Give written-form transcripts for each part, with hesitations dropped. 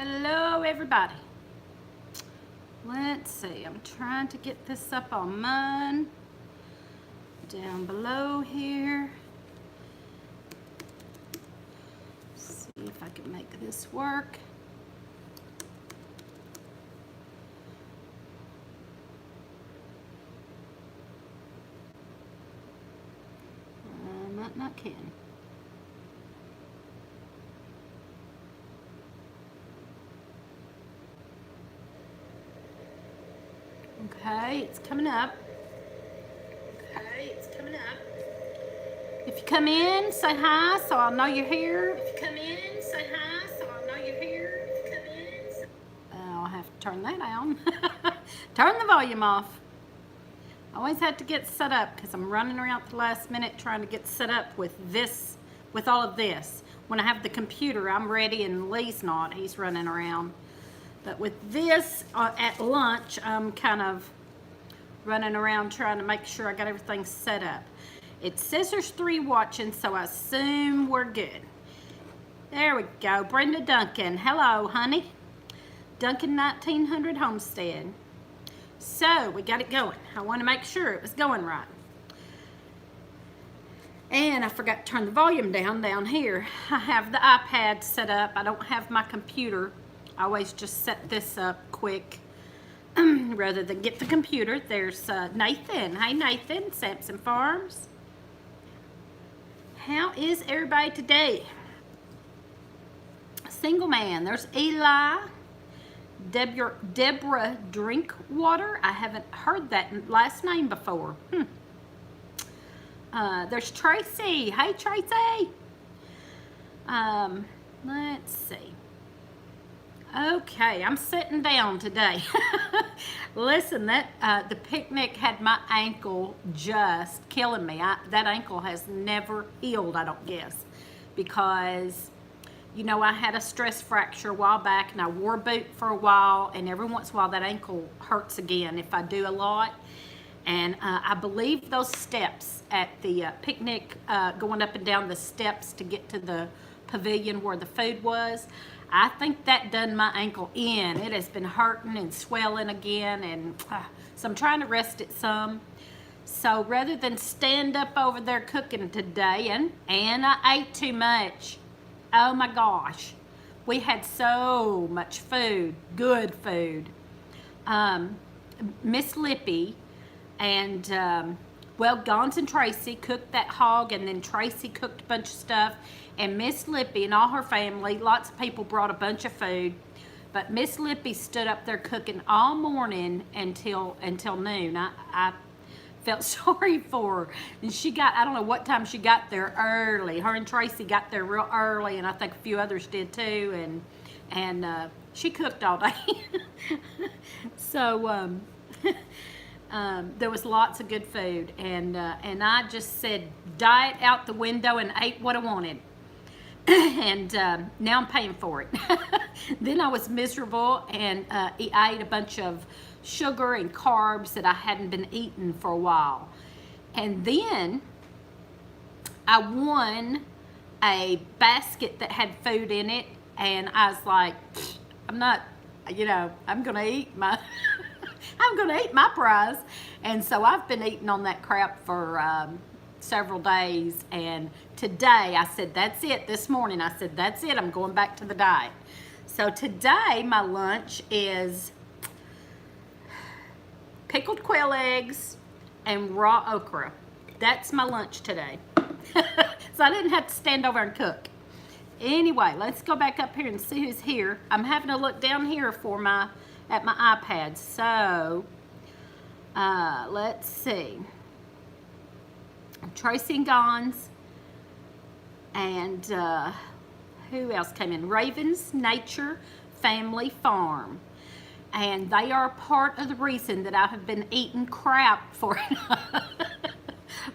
Hello everybody. Let's see, I'm trying to get this up on mine down below here. See if I can make this work. I might not can. Okay, it's coming up. If you come in, say hi so I'll know you're here. I'll have to turn that down. Turn the volume off. I always have to get set up because I'm running around at the last minute trying to get set up with this, with all of this. When I have the computer, I'm ready and Lee's not. He's running around. But with this at lunch, I'm kind of running around trying to make sure I got everything set up. It says there's 3 watching, so I assume we're good. There we go. Brenda Duncan. Hello, honey. Duncan 1900 Homestead. So, we got it going. I want to make sure it was going right. And I forgot to turn the volume down here. I have the iPad set up. I don't have my computer. I always just set this up quick rather than get the computer. There's Nathan. Hey Nathan, Sampson Farms. How is everybody today? Single man. There's Eli. Deborah Drinkwater. I haven't heard that last name before. There's Tracy. Hey Tracy. Let's see. Okay, I'm sitting down today. Listen, that the picnic had my ankle just killing me. That ankle has never healed, I don't guess, because, you know, I had a stress fracture a while back, and I wore a boot for a while, and every once in a while that ankle hurts again if I do a lot. And I believe those steps at the picnic, going up and down the steps to get to the pavilion where the food was, I think that done my ankle in. It has been hurting and swelling again, and so I'm trying to rest it some. So rather than stand up over there cooking today, and I ate too much. Oh my gosh, we had so much food, good food. Miss Lippy and well, Gons and Tracy cooked that hog, and then Tracy cooked a bunch of stuff, and Miss Lippy and all her family, lots of people brought a bunch of food, but Miss Lippy stood up there cooking all morning until noon. I felt sorry for her, and she got, I don't know what time she got there early. Her and Tracy got there real early, and I think a few others did too, and she cooked all day. So there was lots of good food, and I just said diet out the window and ate what I wanted. And now I'm paying for it. Then I was miserable, and I ate a bunch of sugar and carbs that I hadn't been eating for a while. And then I won a basket that had food in it, and I was like, I'm not, you know, I'm gonna eat my I'm gonna eat my prize. And so I've been eating on that crap for several days, and today I said that's it. This morning I said that's it, I'm going back to the diet. So today my lunch is pickled quail eggs and raw okra. That's my lunch today. So I didn't have to stand over and cook. Anyway, let's go back up here and see who's here. I'm having to look down here for at my iPad. So let's see. Tracy and Gons, and who else came in? Ravens Nature Family Farm, and they are part of the reason that I have been eating crap for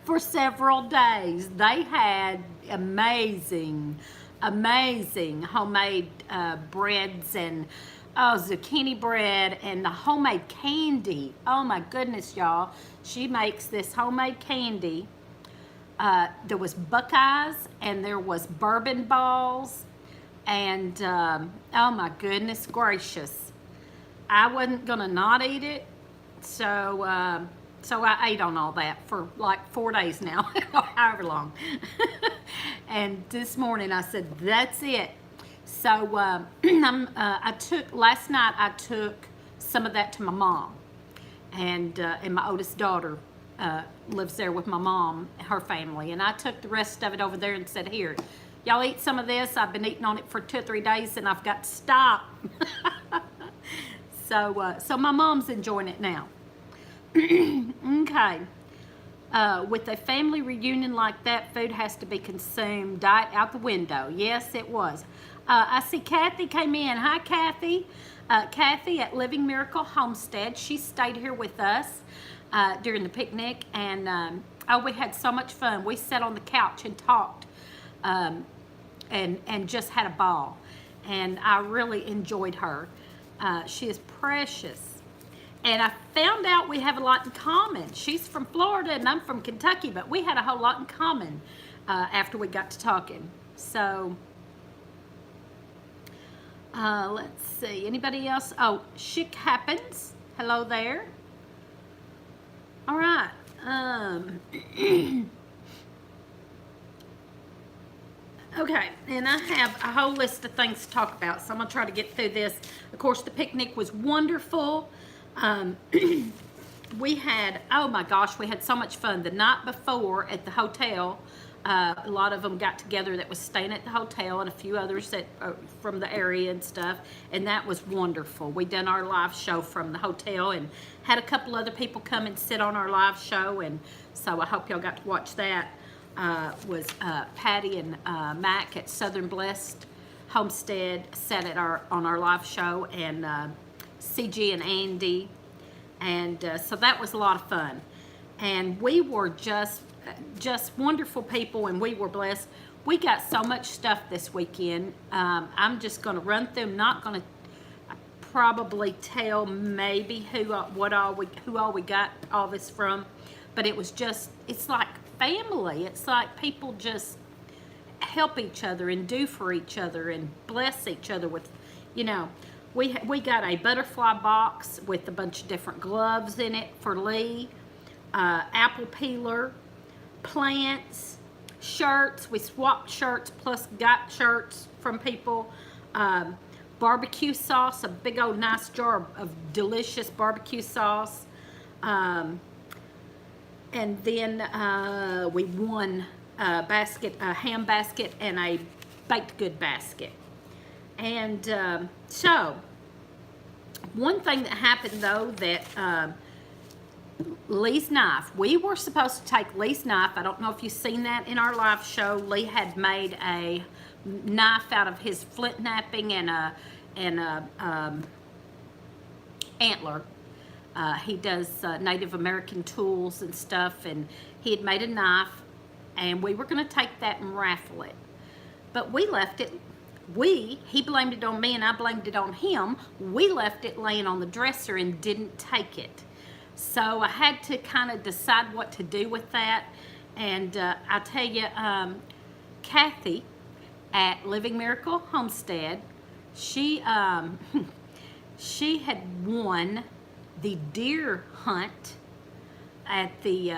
for several days. They had amazing homemade breads, and zucchini bread, and the homemade candy. Oh my goodness, y'all. She makes this homemade candy. There was Buckeyes, and there was bourbon balls, And oh my goodness gracious, I wasn't gonna not eat it, so so I ate on all that for like 4 days now, or however long. And this morning I said, that's it. So I took, last night I took some of that to my mom. And my oldest daughter lives there with my mom, her family. And I took the rest of it over there and said, here, y'all eat some of this. I've been eating on it for 2 or 3 days and I've got to stop. So my mom's enjoying it now. Okay. With a family reunion like that, food has to be consumed. Diet out the window. Yes, it was. I see Kathy came in. Hi, Kathy. Kathy at Living Miracle Homestead. She stayed here with us during the picnic, and oh, we had so much fun. We sat on the couch and talked, and just had a ball. And I really enjoyed her. She is precious. And I found out we have a lot in common. She's from Florida and I'm from Kentucky, but we had a whole lot in common after we got to talking. So, let's see. Anybody else? Oh, Chic Happens. Hello there. All right. Okay, and I have a whole list of things to talk about, so I'm going to try to get through this. Of course, the picnic was wonderful. We had, oh my gosh, we had so much fun. The night before at the hotel, a lot of them got together that was staying at the hotel, and a few others that from the area and stuff, and that was wonderful. We done our live show from the hotel and had a couple other people come and sit on our live show, and so I hope y'all got to watch that. Was Patty and Mac at Southern Blessed Homestead sat at on our live show, and CG and Andy, and so that was a lot of fun. And we were just wonderful people, and we were blessed. We got so much stuff this weekend. I'm just going to run through. I'm not going to probably tell maybe who all we got all this from, but it was just, it's like family. It's like people just help each other and do for each other and bless each other with, you know. We got a butterfly box with a bunch of different gloves in it for Lee, apple peeler, plants, shirts. We swapped shirts plus got shirts from people. Barbecue sauce, a big old nice jar of delicious barbecue sauce. And then we won a basket, a ham basket, and a baked good basket. And so, one thing that happened though, that Lee's knife, we were supposed to take Lee's knife. I don't know if you've seen that in our live show. Lee had made a knife out of his flint knapping and a antler. He does Native American tools and stuff, and he had made a knife, and we were going to take that and raffle it. But we left it. He blamed it on me and I blamed it on him. We left it laying on the dresser and didn't take it. So I had to kind of decide what to do with that. And I tell you, Kathy at Living Miracle Homestead, she had won the deer hunt at the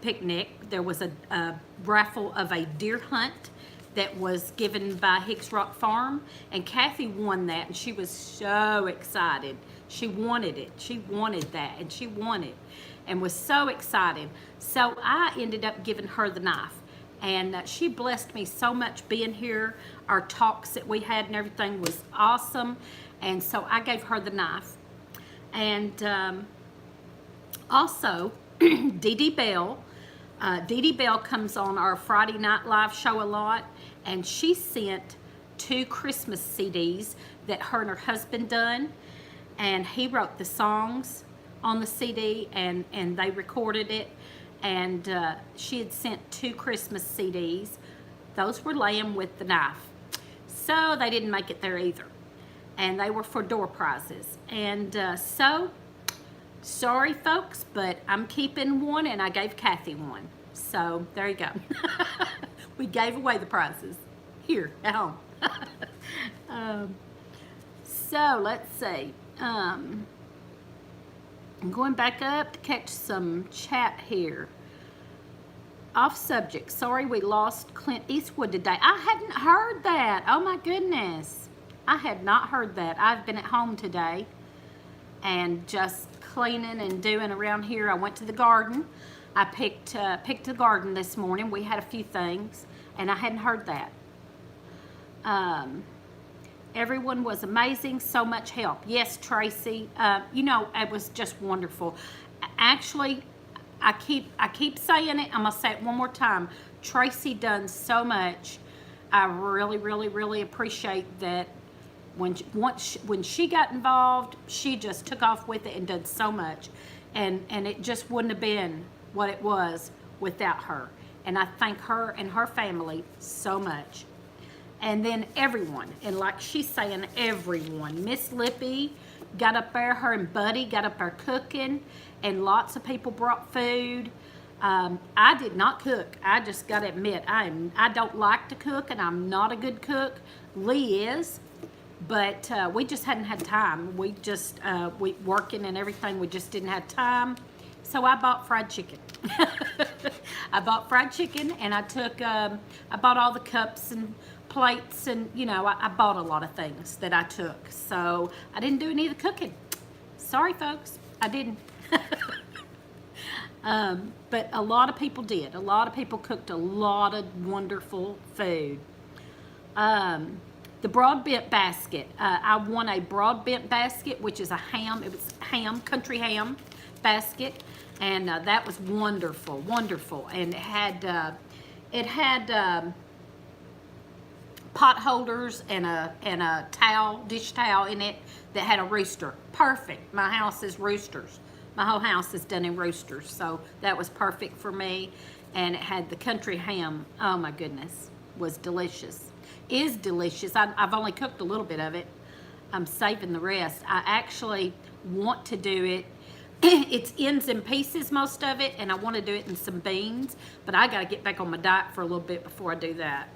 picnic. There was a raffle of a deer hunt that was given by Hicks Rock Farm, and Kathy won that, and she was so excited. She wanted it. She wanted that, and she won it, and was so excited. So I ended up giving her the knife, and she blessed me so much being here. Our talks that we had and everything was awesome, and so I gave her the knife. And also, Dee Dee Bell. Dee Dee Bell comes on our Friday night live show a lot, and she sent 2 Christmas CDs that her and her husband done, and he wrote the songs on the CD, and they recorded it, and she had sent 2 Christmas CDs. Those were laying with the knife, so they didn't make it there either, and they were for door prizes. And so sorry folks, but I'm keeping one, and I gave Kathy one. So there you go. We gave away the prizes here at home. So let's see. I'm going back up to catch some chat here. Off subject. Sorry we lost Clint Eastwood today. I hadn't heard that. Oh my goodness. I had not heard that. I've been at home today and just cleaning and doing around here. I went to the garden. I picked the garden this morning. We had a few things, and I hadn't heard that. Everyone was amazing. So much help. Yes, Tracy. You know, it was just wonderful. Actually, I keep saying it. I'm gonna say it one more time. Tracy done so much. I really, really, really appreciate that. When she got involved, she just took off with it and did so much, and it just wouldn't have been what it was without her. And I thank her and her family so much. And then everyone, and like she's saying, everyone. Miss Lippy got up there, her and Buddy got up there cooking, and lots of people brought food. I did not cook. I just got to admit, I don't like to cook, and I'm not a good cook. Lee is. But we just hadn't had time. We just, we working and everything, we just didn't have time. So I bought fried chicken. I bought fried chicken, and I bought all the cups and plates, and, you know, I bought a lot of things that I took. So I didn't do any of the cooking. Sorry, folks, I didn't. But a lot of people did. A lot of people cooked a lot of wonderful food. The broad bent basket. I won a broad bent basket, which is a ham. It was ham, country ham basket, and that was wonderful, wonderful. And it had pot holders and a towel, dish towel in it that had a rooster. Perfect. My house is roosters. My whole house is done in roosters, so that was perfect for me. And it had the country ham. Oh my goodness, was delicious. Is delicious. I've only cooked a little bit of it. I'm saving the rest. I actually want to do it. It's ends and pieces, most of it, and I want to do it in some beans, but I got to get back on my diet for a little bit before I do that.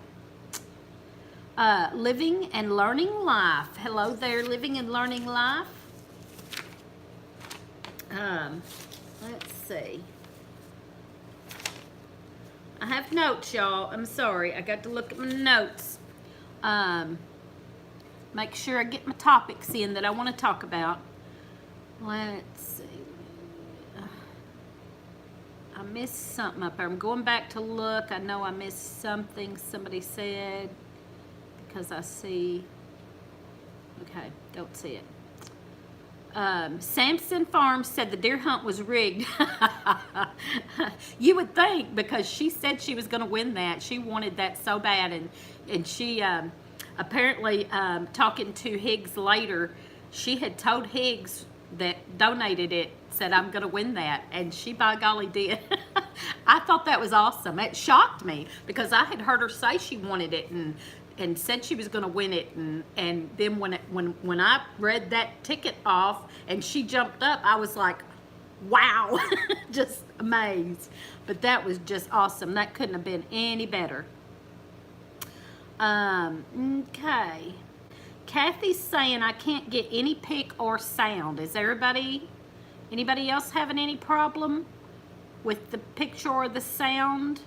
Living and learning life. Hello there, living and learning life. Let's see. I have notes, y'all. I'm sorry. I got to look at my notes. Make sure I get my topics in that I want to talk about. Let's see. I missed something up there. I'm going back to look. I know I missed something somebody said because I see. Okay, don't see it. Sampson Farms said the deer hunt was rigged. You would think, because she said she was going to win that. She wanted that so bad, and she apparently, talking to Higgs later, she had told Higgs that donated it, said, I'm going to win that, and she by golly did. I thought that was awesome. It shocked me because I had heard her say she wanted it and said she was going to win it, and then when I read that ticket off and she jumped up, I was like, wow, just amazed. But that was just awesome. That couldn't have been any better. Okay. Kathy's saying I can't get any pic or sound. Is anybody else having any problem with the picture or the sound?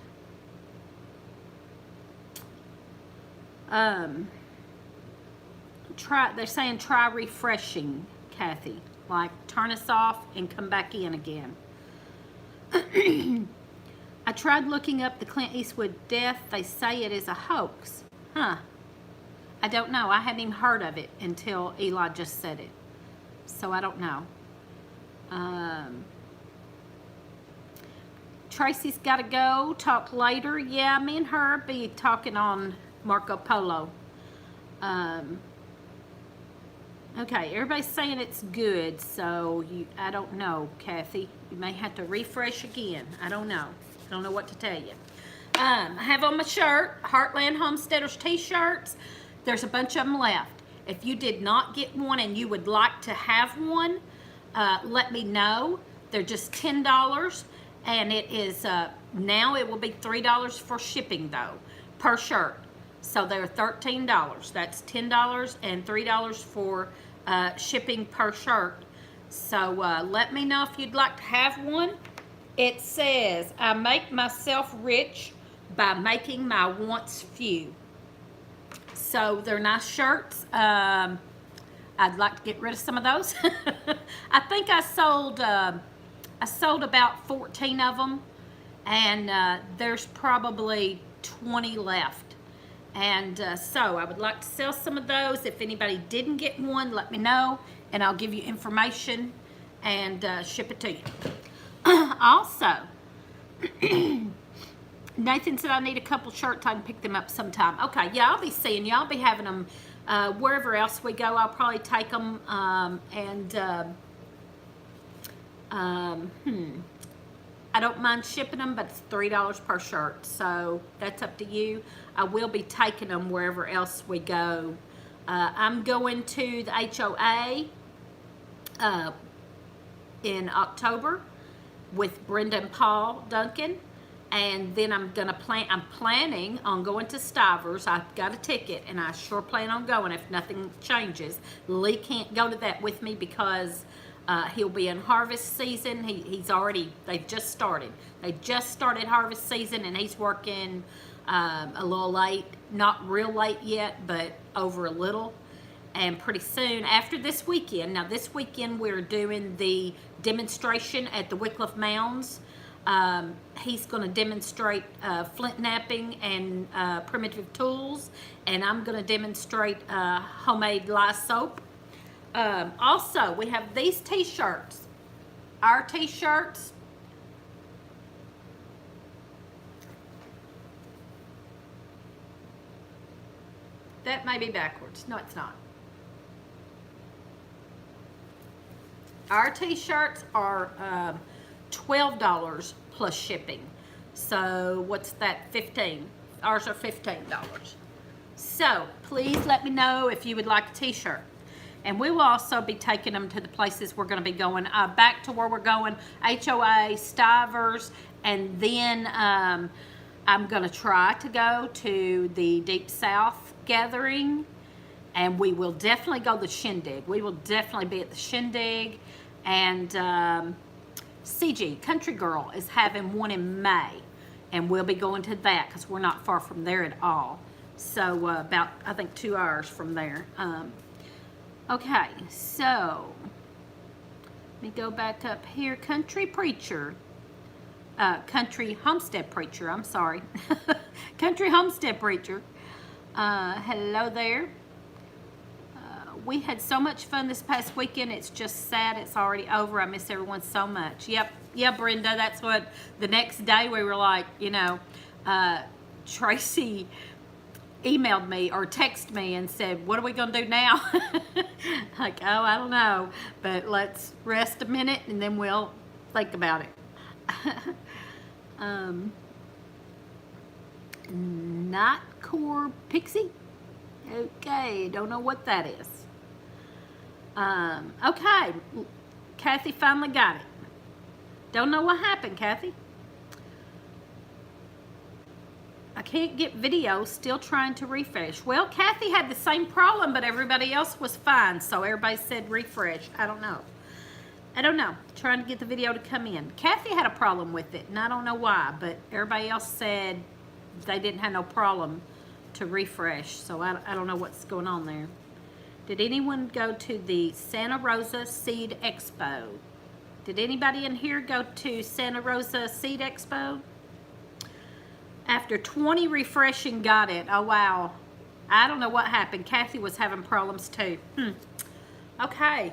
They're saying try refreshing, Kathy. Like turn us off and come back in again. I tried looking up the Clint Eastwood death. They say it is a hoax. Huh. I don't know. I hadn't even heard of it until Eli just said it. So I don't know. Tracy's got to go. Talk later. Yeah, me and her be talking on Marco Polo. Okay, everybody's saying it's good, so I don't know, Kathy. You may have to refresh again. I don't know. I don't know what to tell you. I have on my shirt, Heartland Homesteaders t-shirts. There's a bunch of them left. If you did not get one and you would like to have one, let me know. They're just $10, and it is now it will be $3 for shipping though, per shirt. So they're $13. That's $10 and $3 for shipping per shirt. So let me know if you'd like to have one. It says, I make myself rich by making my wants few. So they're nice shirts. I'd like to get rid of some of those. I think I sold about 14 of them, and there's probably 20 left. And so I would like to sell some of those. If anybody didn't get one, let me know, and I'll give you information and ship it to you. Also, Nathan said I need a couple shirts. I can pick them up sometime. Okay, yeah, I'll be seeing you. I'll be having them wherever else we go. I'll probably take them I don't mind shipping them, but it's $3 per shirt, so that's up to you. I will be taking them wherever else we go. I'm going to the HOA in October with Brenda and Paul Duncan, and then I'm planning on going to Stivers. I've got a ticket, and I sure plan on going if nothing changes. Lee can't go to that with me because he'll be in harvest season. They've just started harvest season, and he's working a little late, not real late yet, but over a little. And pretty soon after this weekend, now this weekend we're doing the demonstration at the Wycliffe Mounds. He's going to demonstrate flint knapping and primitive tools, and I'm going to demonstrate homemade lye soap. Also, we have these t-shirts. Our t-shirts. That may be backwards. No, it's not. Our t-shirts are $12 plus shipping. So what's that? 15. Ours are $15. So please let me know if you would like a t-shirt. And we will also be taking them to the places we're going to be going. Back to where we're going, HOA, Stivers, and then I'm going to try to go to the Deep South gathering. And we will definitely go to the Shindig. We will definitely be at the Shindig. And CG, Country Girl, is having one in May. And we'll be going to that because we're not far from there at all. So about, I think, 2 hours from there. Okay, so let me go back up here. Country Homestead Preacher, I'm sorry. Country Homestead Preacher. Hello there. We had so much fun this past weekend. It's just sad it's already over. I miss everyone so much. Yep, yeah, Brenda, that's what the next day we were like, Tracy emailed me or texted me and said, what are we going to do now? Like, oh, I don't know. But let's rest a minute and then we'll think about it. Not Core Pixie? Okay, don't know what that is. Okay, Kathy finally got it. Don't know what happened, Kathy. I can't get video, still trying to refresh. Well, Kathy had the same problem, but everybody else was fine, so everybody said refresh. I don't know. Trying to get the video to come in. Kathy had a problem with it, and I don't know why, but everybody else said they didn't have no problem to refresh, so I don't know what's going on there. Did anyone go to the Santa Rosa Seed Expo? Did anybody in here go to Santa Rosa Seed Expo? After 20 refreshing, got it. Oh, wow. I don't know what happened. Kathy was having problems, too. Okay.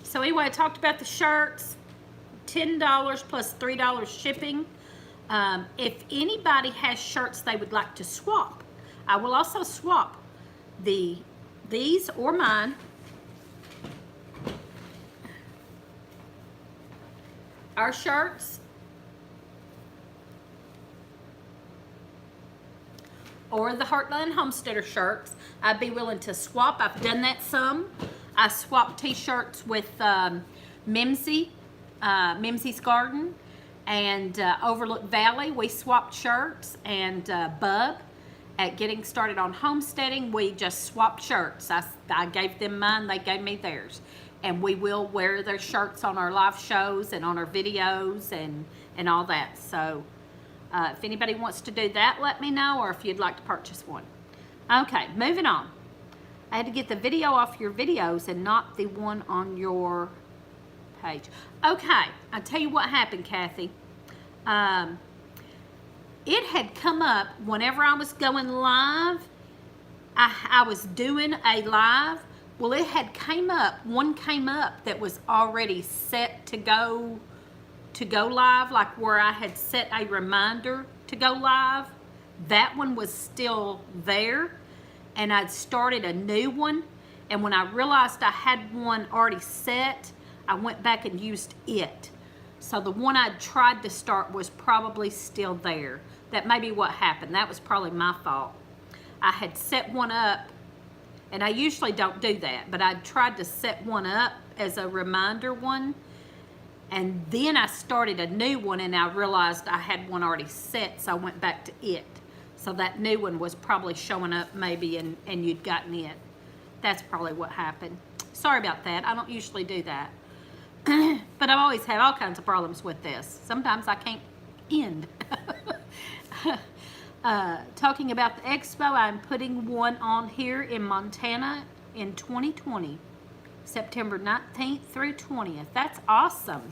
So, anyway, I talked about the shirts. $10 plus $3 shipping. If anybody has shirts they would like to swap, I will also swap these or mine. Our shirts. Or the Heartland Homesteader shirts. I'd be willing to swap. I've done that some. I swapped t-shirts with Mimsy, Mimsy's Garden, and Overlook Valley. We swapped shirts, and Bub. at Getting Started on Homesteading, we just swapped shirts. I gave them mine, they gave me theirs. And we will wear their shirts on our live shows and on our videos and all that. So if anybody wants to do that, let me know, or if you'd like to purchase one. Okay, moving on. I had to get the video off your videos and not the one on your page. Okay, I'll tell you what happened, Kathy. It had come up whenever I was going live. I was doing a live. Well, it had one came up that was already set to go live, like where I had set a reminder to go live. That one was still there, and I'd started a new one. And when I realized I had one already set, I went back and used it. So the one I tried to start was probably still there. That may be what happened. That was probably my fault. I had set one up, and I usually don't do that, but I tried to set one up as a reminder one, and then I started a new one, and I realized I had one already set, so I went back to it. So that new one was probably showing up maybe, and you'd gotten it. That's probably what happened. Sorry about that. I don't usually do that. But I've always had all kinds of problems with this. Sometimes I can't end. Talking about the expo, I'm putting one on here in Montana in 2020, September 19th through 20th. That's awesome.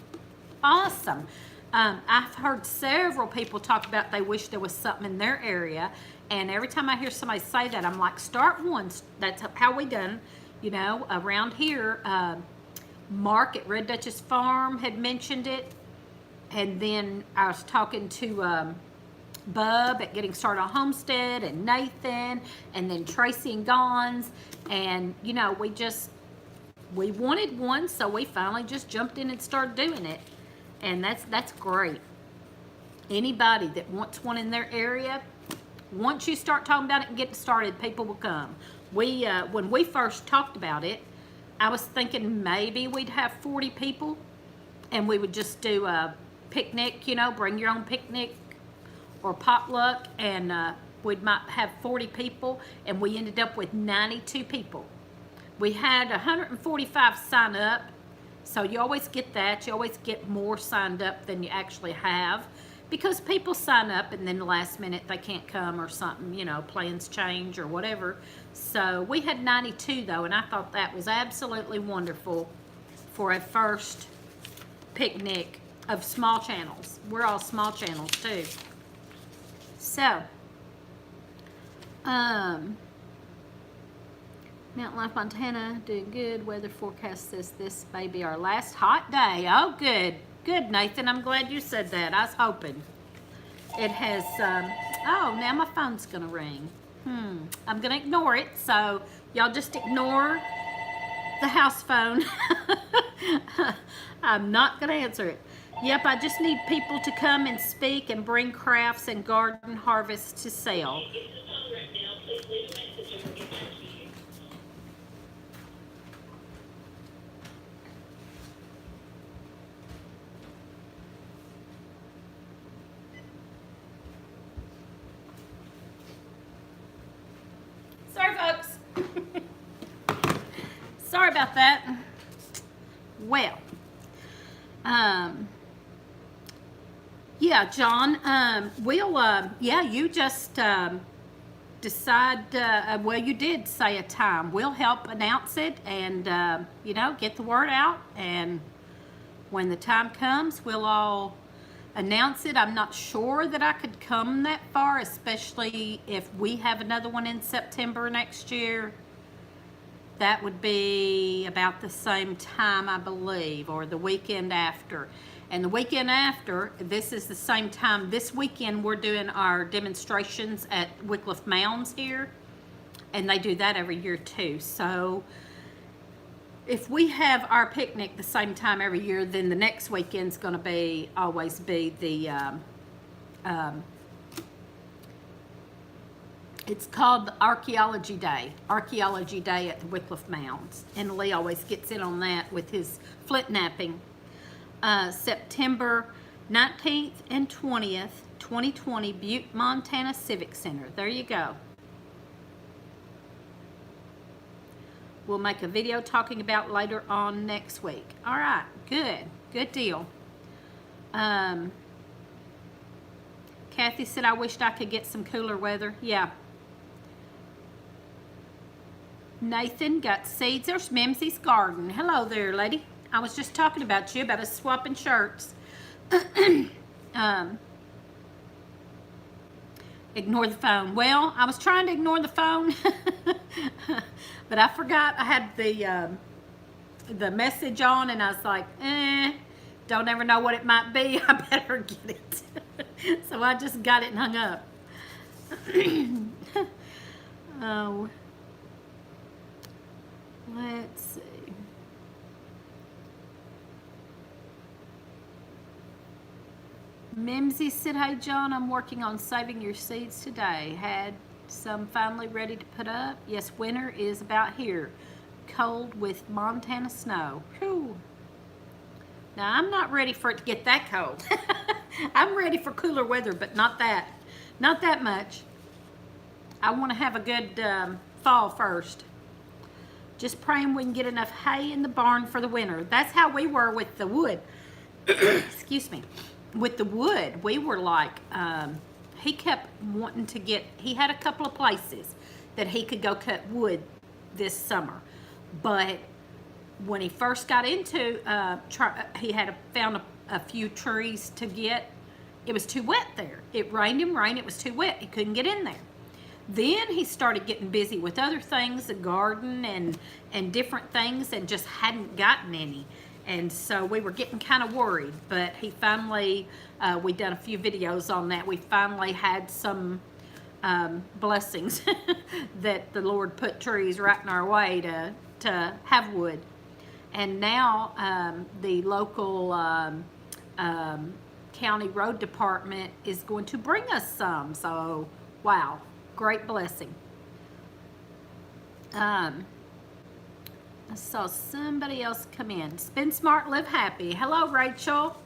Awesome. I've heard several people talk about they wish there was something in their area, and every time I hear somebody say that, I'm like, start one. That's how we done, you know, around here. Mark at Red Duchess Farm had mentioned it, and then I was talking to Bub at Getting Started on Homestead, and Nathan, and then Tracy and Gons, and you know, we wanted one, so we finally just jumped in and started doing it, and that's great. Anybody that wants one in their area, once you start talking about it and get started, people will come. When we first talked about it, I was thinking maybe we'd have 40 people, and we would just do a picnic, you know, bring your own picnic or potluck, and we might have 40 people, and we ended up with 92 people. We had 145 sign up, so you always get that. You always get more signed up than you actually have, because people sign up and then the last minute they can't come or something, you know, plans change or whatever. So we had 92 though, and I thought that was absolutely wonderful for a first picnic of small channels. We're all small channels too. So, Mountain Life, Montana, doing good. Weather forecast says this may be our last hot day. Oh, good. Good, Nathan. I'm glad you said that. I was hoping. It has, oh, now my phone's going to ring. I'm going to ignore it, so y'all just ignore the house phone. I'm not going to answer it. Yep, I just need people to come and speak and bring crafts and garden harvest to sale. Sorry, folks. Sorry about that. Well, yeah, John, yeah, you just decide, well, you did say a time. We'll help announce it and, you know, get the word out. And when the time comes, we'll all announce it. I'm not sure that I could come that far, especially if we have another one in September next year. That would be about the same time, I believe, or the weekend after. And the weekend after, this is the same time. This weekend, we're doing our demonstrations at Wycliffe Mounds here, and they do that every year too. So if we have our picnic the same time every year, then the next weekend's going to always be the it's called the Archaeology Day at the Wycliffe Mounds, and Lee always gets in on that with his flint napping. September 19th and 20th, 2020, Butte, Montana Civic Center. There you go. we'll make a video talking about later on next week. All right, good deal. Kathy said, I wished I could get some cooler weather. Yeah. Nathan got seeds. There's Mimsy's garden. Hello there, lady. I was just talking about you, about us swapping shirts. Ignore the phone. Well, I was trying to ignore the phone, but I forgot I had the message on, and I was like, don't ever know what it might be. I better get it. So I just got it and hung up. Oh, let's see. Mimsy said, hey John, I'm working on saving your seeds today. Had some finally ready to put up. Yes, winter is about here. Cold with Montana snow. Whew. Now, I'm not ready for it to get that cold. I'm ready for cooler weather, but not that. Not that much. I want to have a good fall first. Just praying we can get enough hay in the barn for the winter. That's how we were with the wood. Excuse me. With the wood, we were like, he kept wanting to get, he had a couple of places that he could go cut wood this summer. But when he first got into, he had found a few trees to get. It was too wet there. It rained and rained. It was too wet. He couldn't get in there. Then he started getting busy with other things, the garden and different things, and just hadn't gotten any. And so we were getting kind of worried. But he finally, we done a few videos on that. We finally had some blessings that the Lord put trees right in our way to have wood. And now the local county road department is going to bring us some. So, wow, great blessing. I saw somebody else come in. Spend smart, live happy. Hello, Rachel.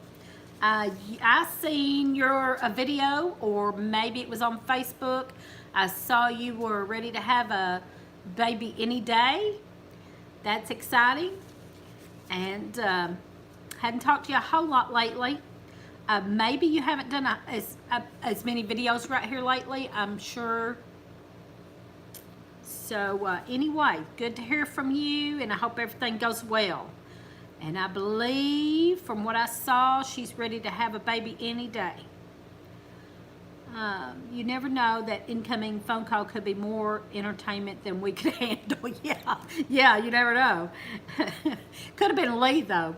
I seen your video, or maybe it was on Facebook. I saw you were ready to have a baby any day. That's exciting. And hadn't talked to you a whole lot lately. Maybe you haven't done as many videos right here lately, I'm sure. So anyway, good to hear from you, and I hope everything goes well. And I believe, from what I saw, she's ready to have a baby any day. You never know, that incoming phone call could be more entertainment than we could handle. Yeah, you never know. Could have been Lee, though.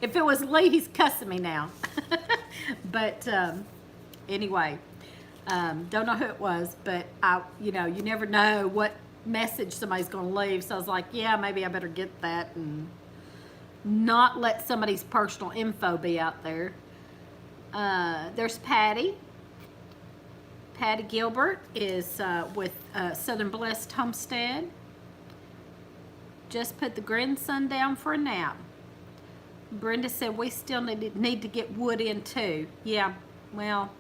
If it was Lee, he's cussing me now. But anyway, don't know who it was, but you never know what message somebody's going to leave. So I was like, yeah, maybe I better get that and not let somebody's personal info be out there. There's Patty. Patty Gilbert is with Southern Blessed Homestead. Just put the grandson down for a nap. Brenda said we still need to get wood in too. Yeah, well,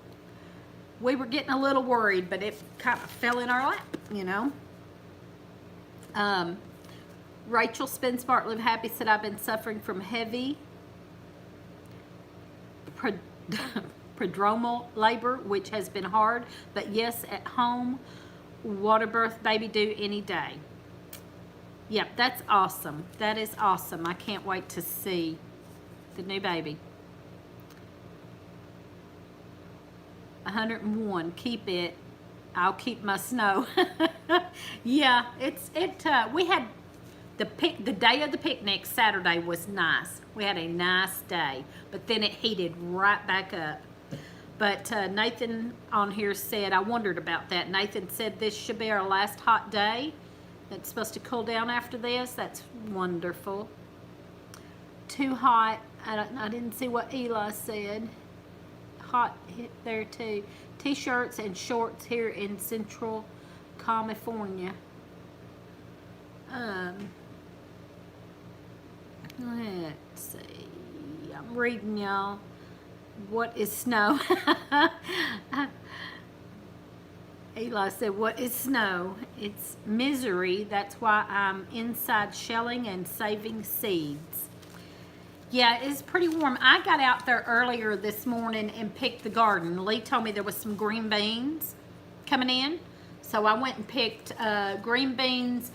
we were getting a little worried, but it kind of fell in our lap, Rachel, Spend Smart, Live Happy said, I've been suffering from heavy prodromal labor, which has been hard, but yes, at home, water birth, baby due any day. Yep, that's awesome. That is awesome. I can't wait to see the new baby. 101, keep it. I'll keep my snow. Yeah, we had the day of the picnic, Saturday, was nice. We had a nice day, but then it heated right back up. But Nathan on here said, I wondered about that. Nathan said this should be our last hot day. It's supposed to cool down after this. That's wonderful. Too hot. I didn't see what Eli said. Hot hit there too. T-shirts and shorts here in Central California. Let's see. I'm reading y'all. What is snow? Eli said, what is snow? It's misery. That's why I'm inside shelling and saving seeds. Yeah, it's pretty warm. I got out there earlier this morning and picked the garden. Lee told me there was some green beans coming in. So I went and picked green beans,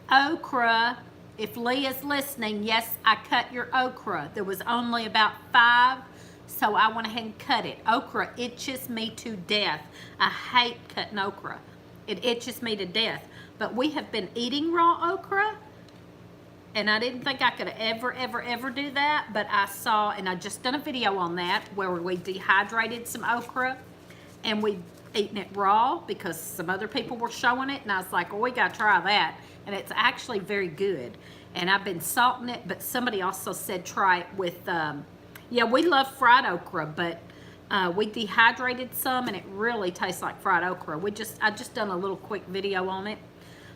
okra. If Lee is listening, yes, I cut your okra. There was only about 5. So I went ahead and cut it. Okra itches me to death. I hate cutting okra. It itches me to death. But we have been eating raw okra, and I didn't think I could ever do that. But I saw, and I just done a video on that, where we dehydrated some okra, and we eaten it raw because some other people were showing it, and I was like, well, we gotta try that. And it's actually very good. And I've been salting it, but somebody also said try it with, yeah, we love fried okra, but we dehydrated some, and it really tastes like fried okra. I just done a little quick video on it.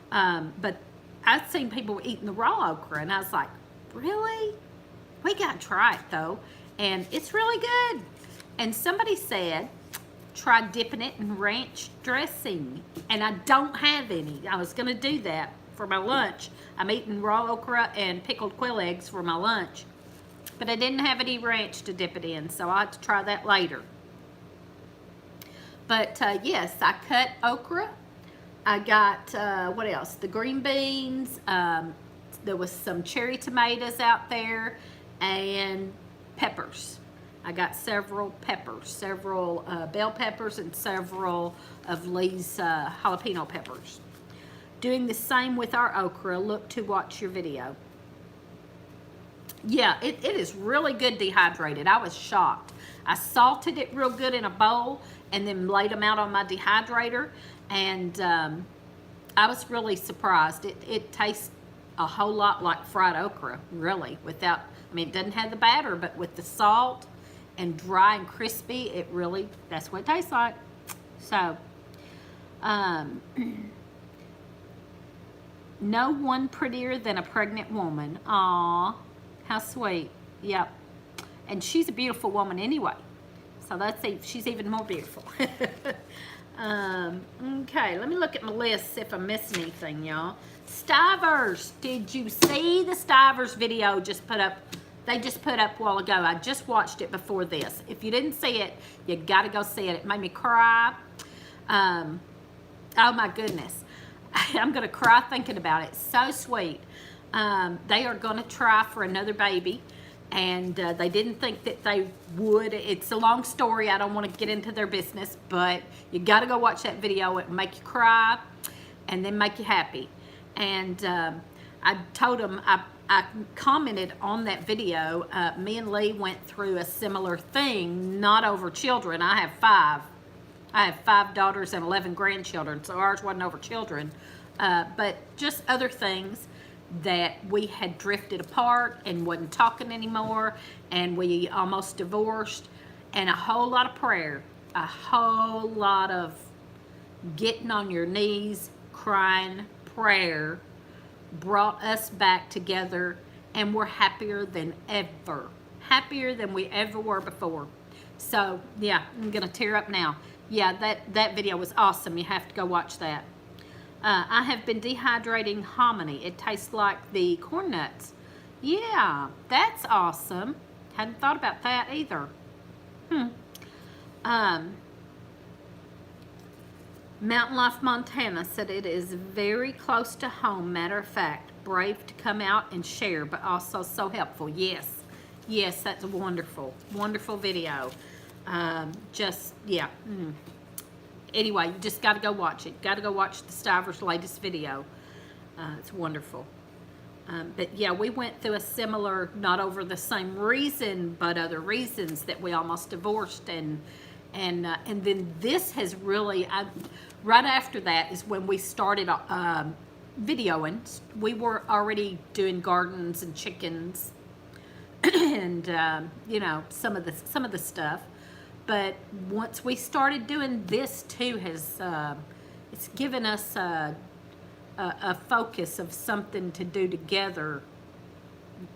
But I've seen people eating the raw okra, and I was like, really? We gotta try it though. And it's really good. And somebody said, try dipping it in ranch dressing. And I don't have any. I was gonna do that for my lunch. I'm eating raw okra and pickled quail eggs for my lunch. But I didn't have any ranch to dip it in, so I'll have to try that later. But yes, I cut okra. I got, what else? The green beans. There was some cherry tomatoes out there, and peppers. I got several peppers, several bell peppers, and several of Lee's jalapeno peppers. Doing the same with our okra. Look to watch your video. Yeah, it is really good dehydrated. I was shocked. I salted it real good in a bowl and then laid them out on my dehydrator, and I was really surprised. It tastes a whole lot like fried okra, really, without, I mean, it doesn't have the batter, but with the salt and dry and crispy, it really, that's what it tastes like. So, no one prettier than a pregnant woman. Aww. How sweet. Yep. And she's a beautiful woman anyway. So she's even more beautiful. Okay, let me look at my list, see if I missed anything, y'all. Stivers. Did you see the Stivers video just put up? They just put up a while ago. I just watched it before this. If you didn't see it, you got to go see it. It made me cry. Oh my goodness. I'm going to cry thinking about it. So sweet. They are going to try for another baby, and they didn't think that they would. It's a long story. I don't want to get into their business, but you got to go watch that video. It will make you cry and then make you happy. And I told them, I commented on that video. Me and Lee went through a similar thing, not over children. I have 5. I have 5 daughters and 11 grandchildren, so ours wasn't over children, but just other things that we had drifted apart and wasn't talking anymore, and we almost divorced, and a whole lot of prayer, a whole lot of getting on your knees, crying, prayer brought us back together, and we're happier than ever, happier than we ever were before. So yeah, I'm gonna tear up now. Yeah, that video was awesome. You have to go watch that. I have been dehydrating hominy. It tastes like the corn nuts. Yeah, that's awesome. Hadn't thought about that either. Mountain Life Montana said it is very close to home. Matter of fact, brave to come out and share, but also so helpful. Yes, yes, that's a wonderful, wonderful video. Just, yeah. Anyway, you just got to go watch it. Got to go watch the Stivers' latest video. It's wonderful. But yeah, we went through a similar, not over the same reason, but other reasons that we almost divorced, and then this has really, right after that is when we started videoing. We were already doing gardens and chickens, and you know, some of the stuff. But once we started doing this too, it's given us a focus of something to do together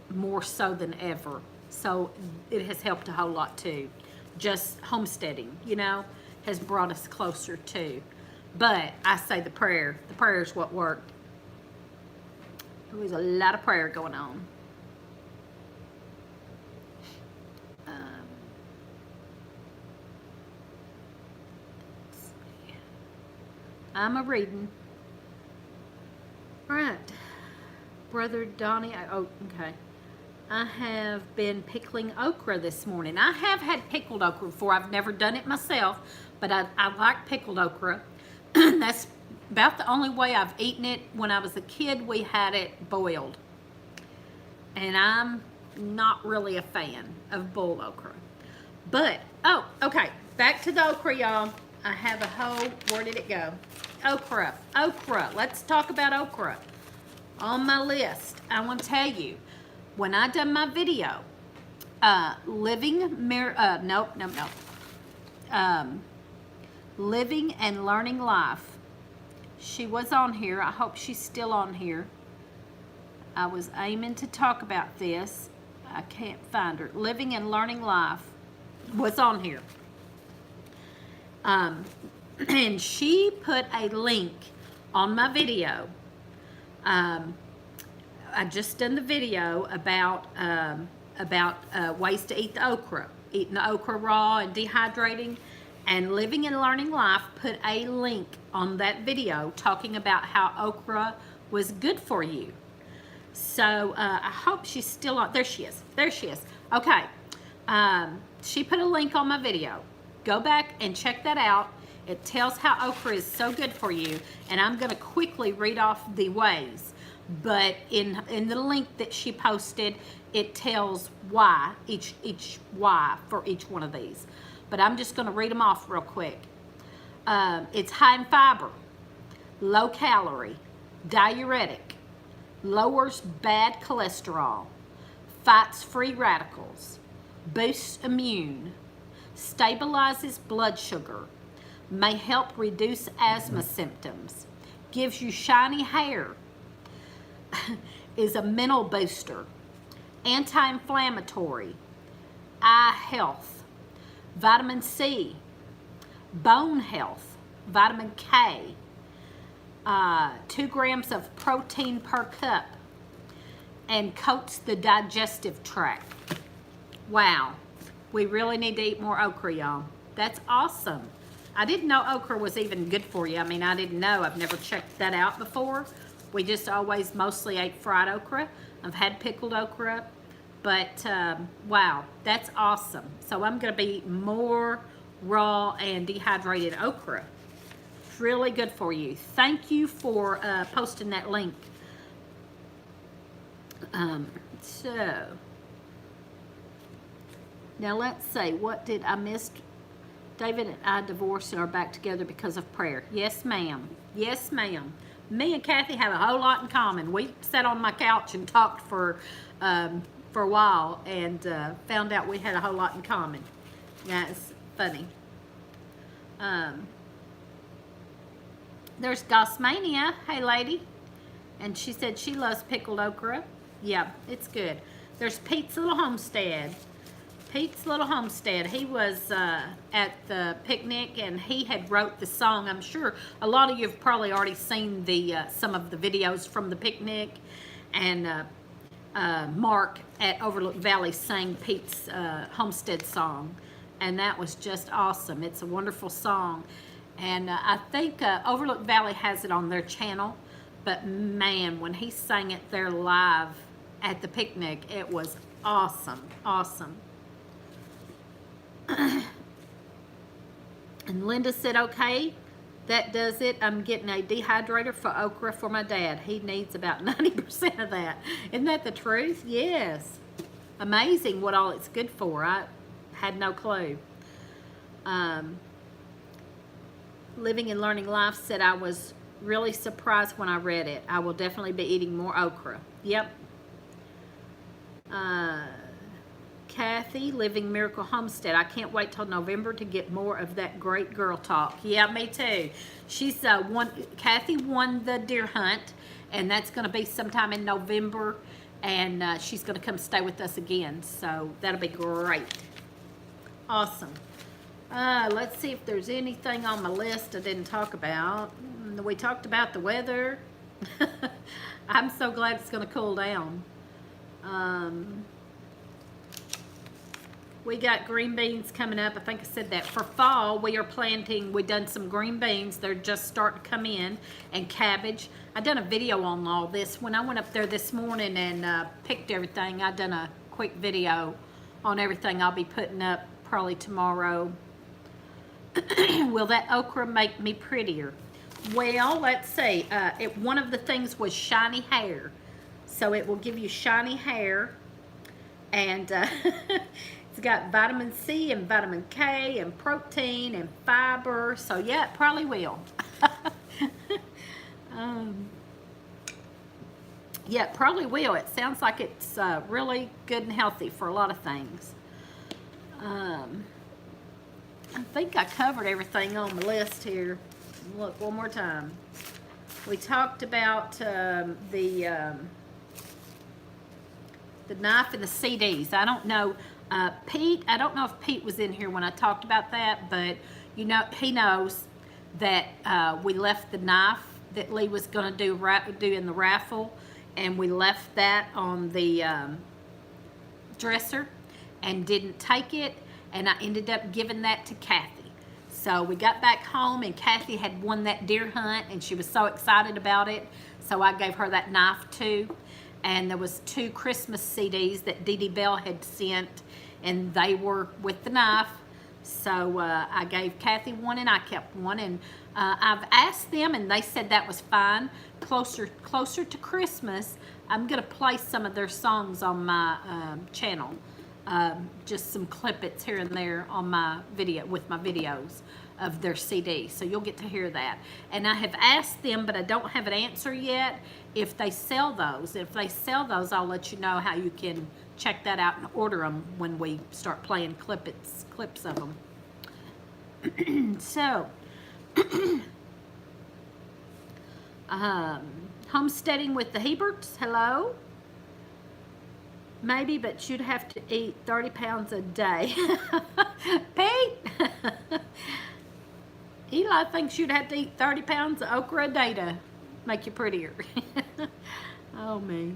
more so than ever. So it has helped a whole lot too. Just homesteading, you know, has brought us closer too. But I say the prayer. The prayer is what worked. There was a lot of prayer going on. I'm a reading. All right. Brother Donnie, oh, okay. I have been pickling okra this morning. I have had pickled okra before. I've never done it myself, but I like pickled okra. That's about the only way I've eaten it. When I was a kid, we had it boiled. And I'm not really a fan of boiled okra. But, oh, okay. Back to the okra, y'all. I have a whole, where did it go? Okra. Okra. Let's talk about okra. On my list, I want to tell you, when I done my video, Living and Learning Life. She was on here. I hope she's still on here. I was aiming to talk about this. I can't find her. Living and Learning Life was on here. And she put a link on my video. I just done the video about ways to eat the okra, eating the okra raw and dehydrating, and Living and Learning Life put a link on that video talking about how okra was good for you. So I hope she's still on. There she is. There she is. Okay. She put a link on my video. Go back and check that out. It tells how okra is so good for you, and I'm going to quickly read off the ways. But in the link that she posted, it tells why, each why for each one of these. But I'm just going to read them off real quick. It's high in fiber, low calorie, diuretic, lowers bad cholesterol, fights free radicals, boosts immune, stabilizes blood sugar, may help reduce asthma symptoms, gives you shiny hair, is a mental booster, anti-inflammatory, eye health, vitamin C, bone health, vitamin K, 2 grams of protein per cup, and coats the digestive tract. Wow, we really need to eat more okra, y'all. That's awesome. I didn't know okra was even good for you. I mean, I didn't know. I've never checked that out before. We just always mostly ate fried okra. I've had pickled okra, but wow, that's awesome. So I'm going to be eating more raw and dehydrated okra. It's really good for you. Thank you for posting that link. So now let's see, what did I miss? David and I divorced and are back together because of prayer. Yes, ma'am. Yes, ma'am. Me and Kathy have a whole lot in common. We sat on my couch and talked for a while and found out we had a whole lot in common. That's funny. There's Gosmania. Hey, lady. And she said she loves pickled okra. Yeah, it's good. There's Pete's Little Homestead. Pete's Little Homestead. He was at the picnic and he had wrote the song. I'm sure a lot of you have probably already seen the some of the videos from the picnic. And Mark at Overlook Valley sang Pete's Homestead song. And that was just awesome. It's a wonderful song. And I think Overlook Valley has it on their channel. But man, when he sang it there live at the picnic, it was awesome. Awesome. And Linda said, okay, that does it. I'm getting a dehydrator for okra for my dad. He needs about 90% of that. Isn't that the truth? Yes. Amazing what all it's good for. I had no clue. Living and Learning Life said, I was really surprised when I read it. I will definitely be eating more okra. Yep. Kathy, Living Miracle Homestead. I can't wait till November to get more of that great girl talk. Yeah, me too. She's Kathy won the deer hunt, and that's going to be sometime in November, and she's going to come stay with us again. So that'll be great. Awesome. Let's see if there's anything on my list I didn't talk about. We talked about the weather. I'm so glad it's going to cool down. We got green beans coming up. I think I said that. For fall, we are planting, we done some green beans. They're just starting to come in. And cabbage. I done a video on all this. When I went up there this morning and picked everything, I done a quick video on everything I'll be putting up probably tomorrow. Will that okra make me prettier? Well, let's see. One of the things was shiny hair. So it will give you shiny hair. And it's got vitamin C and vitamin K and protein and fiber. So yeah, it probably will. Yeah, it probably will. It sounds like it's really good and healthy for a lot of things. I think I covered everything on the list here. Look, one more time. We talked about the knife and the CDs. I don't know, Pete, I don't know if Pete was in here when I talked about that, but you know, he knows that we left the knife that Lee was going to do in the raffle, and we left that on the dresser and didn't take it, and I ended up giving that to Kathy. So we got back home and Kathy had won that deer hunt and she was so excited about it. So I gave her that knife too. And there was 2 Christmas CDs that Dee Dee Bell had sent and they were with the knife. So I gave Kathy one and I kept one. And I've asked them and they said that was fine. Closer to Christmas, I'm going to play some of their songs on my channel. Just some clippets here and there on my video with my videos of their CD, so you'll get to hear that. And I have asked them, but I don't have an answer yet, if they sell those. If they sell those, I'll let you know how you can check that out and order them when we start playing clips of them. So homesteading with the Heberts, hello. Maybe, but you'd have to eat 30 pounds a day. Pete! Eli thinks you'd have to eat 30 pounds of okra a day to make you prettier. Oh, me.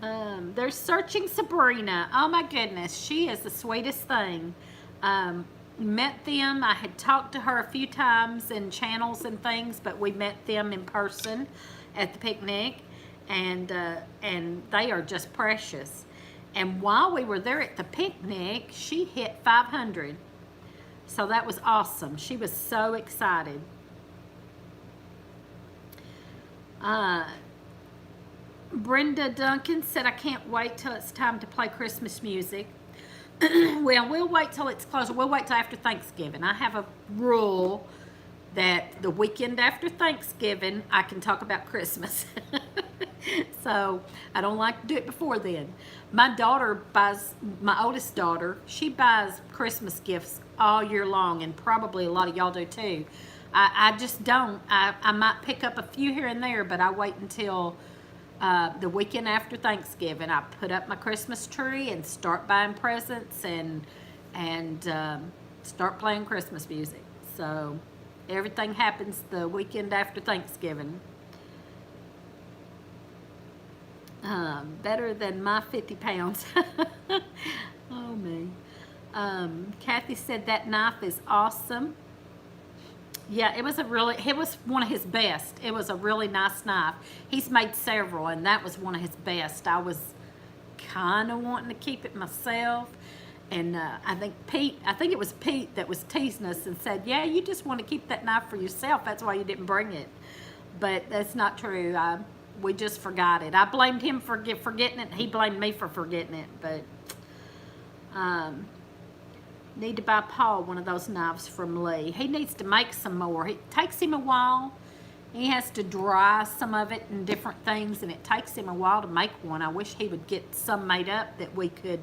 They're searching Sabrina. Oh, my goodness. She is the sweetest thing. Met them. I had talked to her a few times in channels and things, but we met them in person at the picnic. And they are just precious. And while we were there at the picnic, she hit 500. So that was awesome. She was so excited. Brenda Duncan said, I can't wait till it's time to play Christmas music. Well, we'll wait till it's closer. We'll wait till after Thanksgiving. I have a rule that the weekend after Thanksgiving, I can talk about Christmas. So I don't like to do it before then. My daughter buys, my oldest daughter, she buys Christmas gifts all year long, and probably a lot of y'all do too. I just don't. I might pick up a few here and there, but I wait until the weekend after Thanksgiving. I put up my Christmas tree and start buying presents and start playing Christmas music. So everything happens the weekend after Thanksgiving. Better than my 50 pounds. Oh, me. Kathy said that knife is awesome. Yeah, it was one of his best. It was a really nice knife. He's made several, and that was one of his best. I was kind of wanting to keep it myself. And I think it was Pete that was teasing us and said, yeah, you just want to keep that knife for yourself. That's why you didn't bring it. But that's not true. We just forgot it. I blamed him for forgetting it. He blamed me for forgetting it. But need to buy Paul one of those knives from Lee. He needs to make some more. It takes him a while. He has to dry some of it and different things, and it takes him a while to make one. I wish he would get some made up that we could.